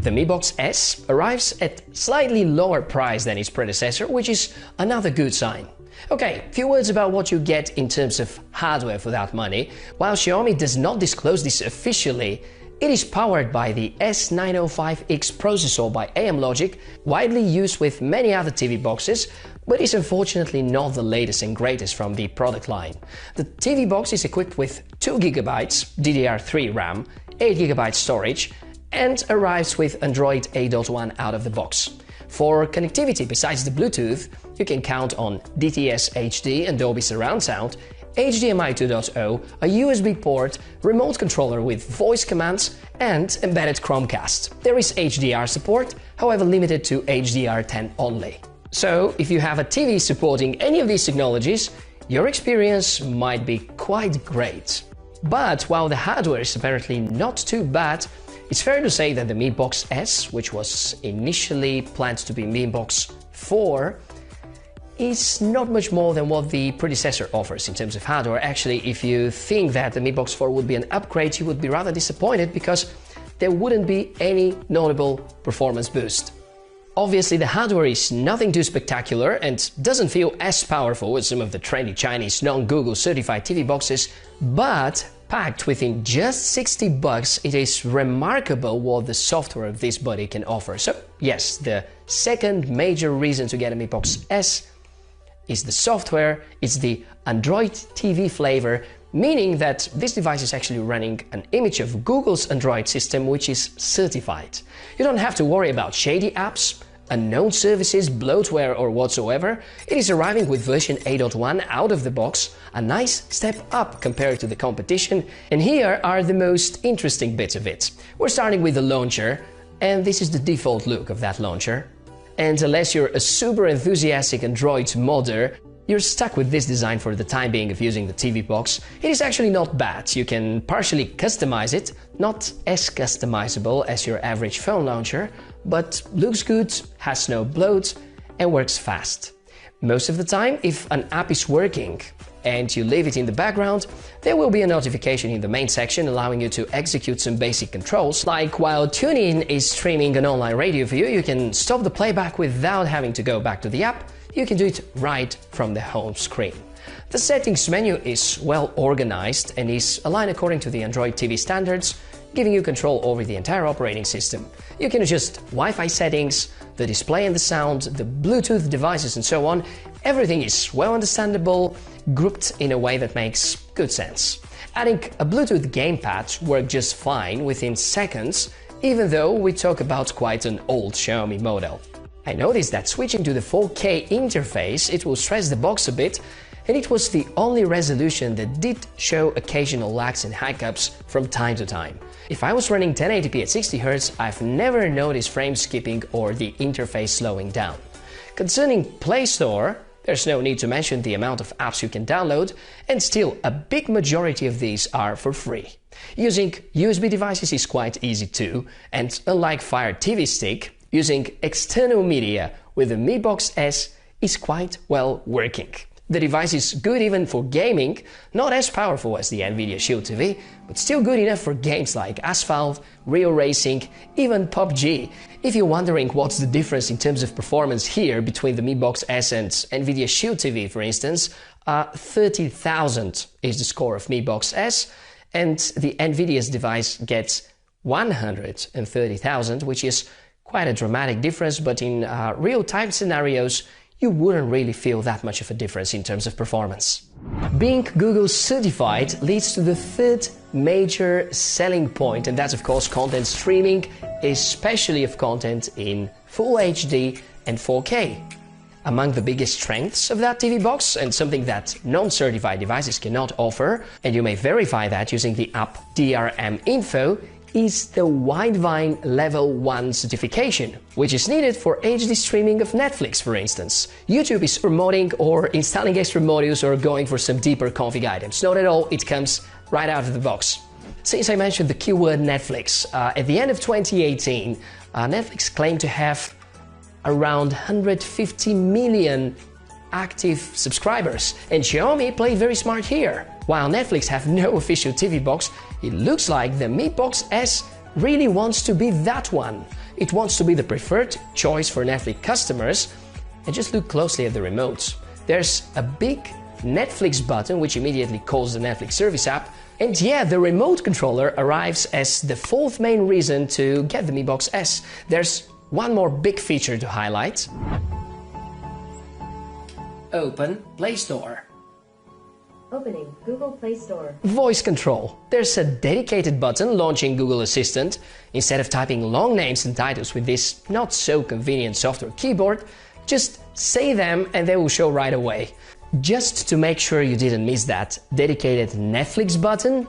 The Mi Box S arrives at slightly lower price than its predecessor, which is another good sign. Okay, few words about what you get in terms of hardware for that money. While Xiaomi does not disclose this officially, it is powered by the S905X processor by Amlogic, widely used with many other TV boxes, but is unfortunately not the latest and greatest from the product line. The TV box is equipped with 2GB DDR3 RAM, 8GB storage, and arrives with Android 8.1 out of the box. For connectivity besides the Bluetooth, you can count on DTS HD and Dolby Surround Sound, HDMI 2.0, a USB port, remote controller with voice commands, and embedded Chromecast. There is HDR support, however limited to HDR10 only. So, if you have a TV supporting any of these technologies, your experience might be quite great. But while the hardware is apparently not too bad, it's fair to say that the Mi Box S, which was initially planned to be Mi Box 4, is not much more than what the predecessor offers in terms of hardware. Actually, if you think that the Mi Box 4 would be an upgrade, you would be rather disappointed because there wouldn't be any notable performance boost. Obviously, the hardware is nothing too spectacular and doesn't feel as powerful as some of the trendy Chinese non-Google certified TV boxes, but packed within just $60, it is remarkable what the software of this body can offer. So yes, the second major reason to get a Mi Box S is the software. It's the Android TV flavor, meaning that this device is actually running an image of Google's Android system, which is certified. You don't have to worry about shady apps, unknown services, bloatware or whatsoever. It is arriving with version 8.1 out of the box, a nice step up compared to the competition, and here are the most interesting bits of it. We're starting with the launcher, and this is the default look of that launcher. And unless you're a super enthusiastic Android modder, you're stuck with this design for the time being of using the TV box. It is actually not bad. You can partially customize it, not as customizable as your average phone launcher, but looks good, has no bloat, and works fast. Most of the time, if an app is working and you leave it in the background, there will be a notification in the main section allowing you to execute some basic controls, like while TuneIn is streaming an online radio for you, you can stop the playback without having to go back to the app. You can do it right from the home screen. The settings menu is well organized and is aligned according to the Android TV standards, giving you control over the entire operating system. You can adjust Wi-Fi settings, the display and the sound, the Bluetooth devices and so on. Everything is well understandable, grouped in a way that makes good sense. Adding a Bluetooth gamepad worked just fine within seconds, even though we talk about quite an old Xiaomi model. I noticed that switching to the 4K interface, it will stress the box a bit, and it was the only resolution that did show occasional lags and hiccups from time to time. If I was running 1080p at 60Hz, I've never noticed frame skipping or the interface slowing down. Concerning Play Store, there's no need to mention the amount of apps you can download, and still a big majority of these are for free. Using USB devices is quite easy too, and unlike Fire TV Stick, using external media with the Mi Box S is quite well working. The device is good even for gaming, not as powerful as the Nvidia Shield TV, but still good enough for games like Asphalt, Real Racing, even PUBG. If you're wondering what's the difference in terms of performance here between the Mi Box S and Nvidia Shield TV, for instance, 30,000 is the score of Mi Box S, and the Nvidia's device gets 130,000, which is quite a dramatic difference, but in real-time scenarios, you wouldn't really feel that much of a difference in terms of performance. Being Google certified leads to the third major selling point, and that's of course content streaming, especially of content in Full HD and 4K. Among the biggest strengths of that TV box, and something that non-certified devices cannot offer, and you may verify that using the app DRM Info, is the Widevine Level 1 certification, which is needed for HD streaming of Netflix, for instance. YouTube is promoting or installing extra modules or going for some deeper config items. Not at all, it comes right out of the box. Since I mentioned the keyword Netflix, at the end of 2018, Netflix claimed to have around 150 million active subscribers, and Xiaomi played very smart here. While Netflix have no official TV box, it looks like the Mi Box S really wants to be that one. It wants to be the preferred choice for Netflix customers. And just look closely at the remotes. There's a big Netflix button which immediately calls the Netflix service app. And yeah, the remote controller arrives as the fourth main reason to get the Mi Box S. There's one more big feature to highlight. Open Play Store. Opening Google Play Store. Voice control. There's a dedicated button launching Google Assistant. Instead of typing long names and titles with this not so convenient software keyboard, just say them and they will show right away. Just to make sure you didn't miss that, dedicated Netflix button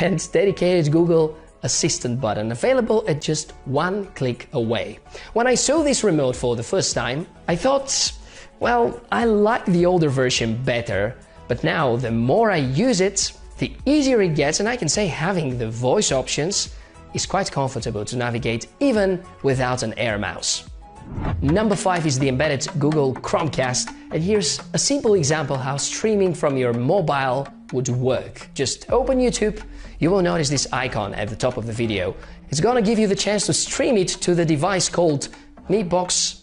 and dedicated Google Assistant button available at just one click away. When I saw this remote for the first time, I thought, well, I like the older version better, but now the more I use it, the easier it gets, and I can say having the voice options is quite comfortable to navigate even without an Air mouse. Number 5 is the embedded Google Chromecast, and here's a simple example how streaming from your mobile would work. Just open YouTube, you will notice this icon at the top of the video. It's gonna give you the chance to stream it to the device called Mi Box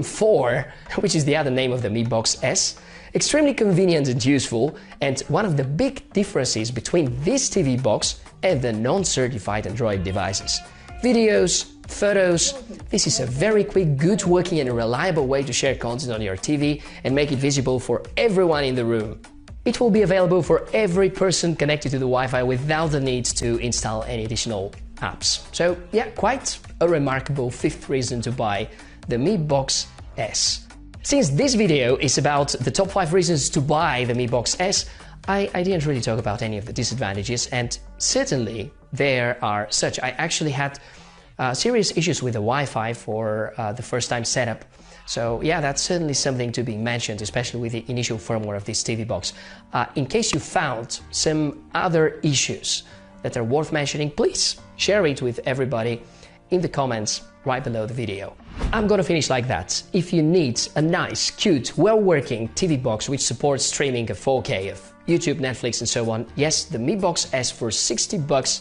4, which is the other name of the Mi Box S. Extremely convenient and useful, and one of the big differences between this TV box and the non-certified Android devices. Videos, photos, this is a very quick, good working and reliable way to share content on your TV and make it visible for everyone in the room. It will be available for every person connected to the Wi-Fi without the need to install any additional apps. So yeah, quite a remarkable fifth reason to buy the Mi Box S. Since this video is about the top 5 reasons to buy the Mi Box S, I didn't really talk about any of the disadvantages, and certainly there are such. I actually had serious issues with the Wi-Fi for the first time setup. So yeah, that's certainly something to be mentioned, especially with the initial firmware of this TV box. In case you found some other issues that are worth mentioning, please share it with everybody in the comments right below the video. I'm gonna finish like that. If you need a nice, cute, well-working TV box which supports streaming of 4K of YouTube, Netflix and so on, yes, the Mi Box S for $60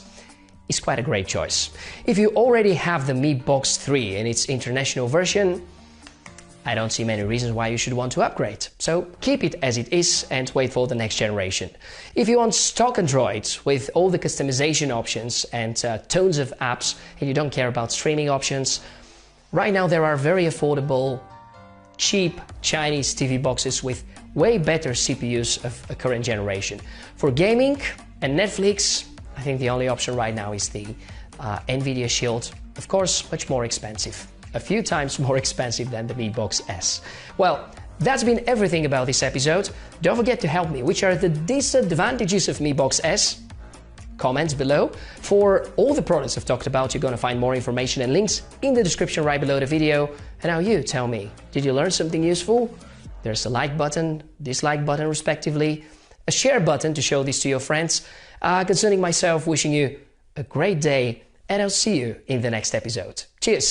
is quite a great choice. If you already have the Mi Box 3 in its international version, I don't see many reasons why you should want to upgrade. So keep it as it is and wait for the next generation. If you want stock Android with all the customization options and tons of apps and you don't care about streaming options, right now there are very affordable, cheap Chinese TV boxes with way better CPUs of a current generation. For gaming and Netflix, I think the only option right now is the NVIDIA Shield. Of course, much more expensive. A few times more expensive than the Mi Box S. Well, that's been everything about this episode. Don't forget to help me. Which are the disadvantages of Mi Box S? Comments below. For all the products I've talked about, you're going to find more information and links in the description right below the video. And now you tell me, did you learn something useful? There's a like button, dislike button respectively, a share button to show this to your friends. Concerning myself, wishing you a great day, and I'll see you in the next episode. Cheers!